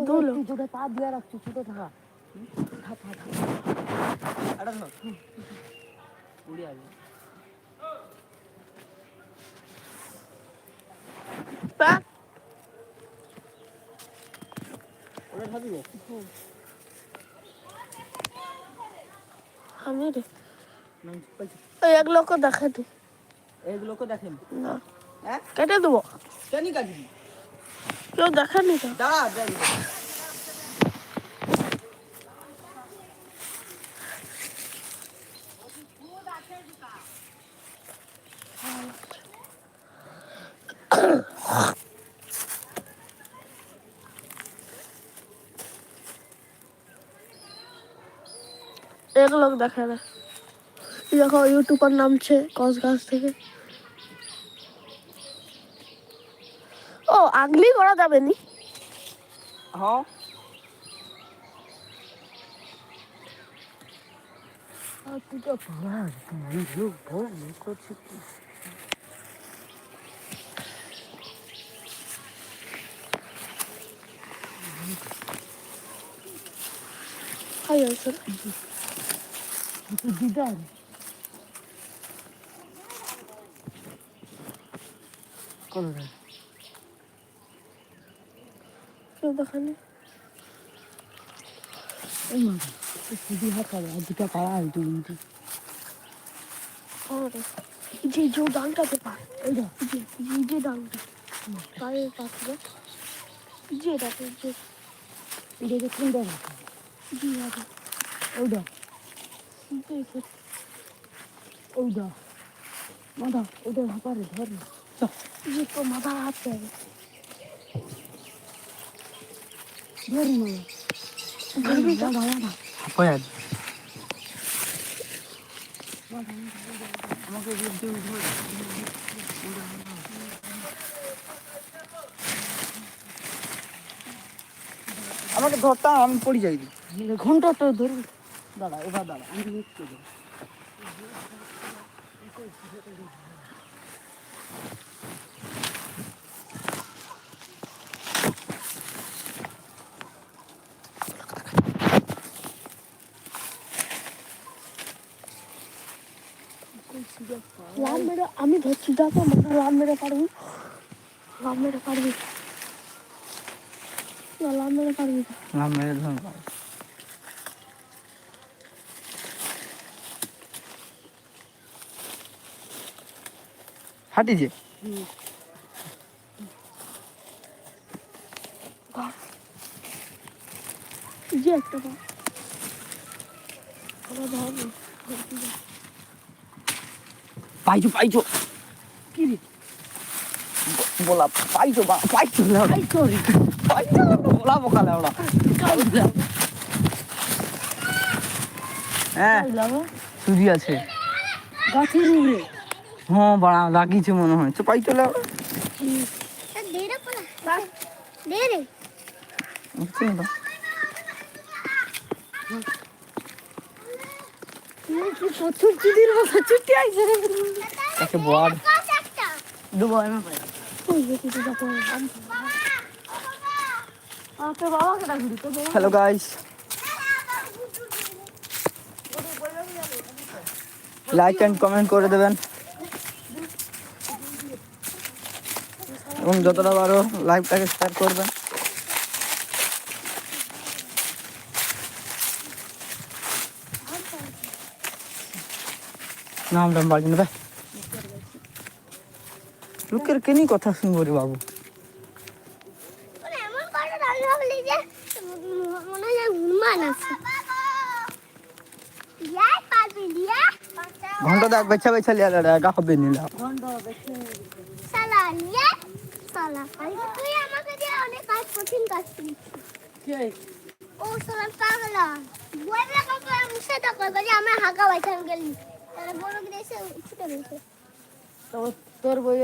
কতগুলো? দুটো পা দিয়ে রাখছি, ছোট থাকা এটা ধর উড়ে আসবে। ওটা খাবি গো? আমি রে এগুলোকে দেখাতে, এগুলোকে দেখেন না হ্যাঁ কেটে দেবো, কেন কাটবি? কেউ দেখেনি তো। দাঁড়া যাই এগুলো দেখে না, দেখো ইউটিউবার নামছে কস গাছ থেকে। ও আগলি করা যাবে নি? হ্যাঁ তুই তো করছিস হাই আছে দিদার কলো রে কেউ দেখেনি। এই মা সিধি হাত করে আর দুটো পাড়া হয় তুই কিন্তু যে যে ডালটাতে পায়, এইটা যে ডালটা পায়ের পাশে, যে এটাতে যে এটাকে কোনটা রাখা জি আছে ওইটা ওইটা মাথা ওইটা হাঁপারে ধর না যে তো মাথা হাত পাবে ধরি না মাথা মাথা হাঁপায় আমাকে আমাকে ধরতাম আমি পড়ে যাই ঘন্টা তো ধরুন। দাদা এবার দাদা আমি নিচ্ছি লাভ মেরে আমি ধরছি, দেখো মানে লাভ মেরে পারবি, লাভ মেরে পারবি না, লাভ মেরে পারবি না। লাভ মেরে ধর হাঁটি যে যে একটা পা পাইছো পাইছো কি রে বলা পাইছো পাইছো পাইছো পাইছো বলা বকালে ওরা হ্যাঁ সুজি আছে গাছের উপরে। হ্যাঁ বাড়া লাগিয়েছে মনে হয় তো পাইছো ওরা hello guys, like and comment করে দেবেন এবং যতটা পারো লাইভটাকে শেয়ার করবেন। নাম টাম বাড়ি নেবে লোকের কেনি কথা শুনবো রে বাবু। ঘন্টা দেখ বেছা বেছা লিয়া একা হবে নিলা তোর বই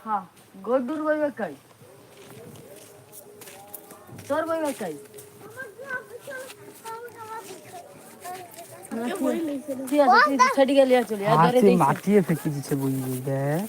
হ্যাঁ গড্ডুর বই বেকাই তোর বই বেকাই মাটিয়ে ফেঁকে দিচ্ছে বই দেখ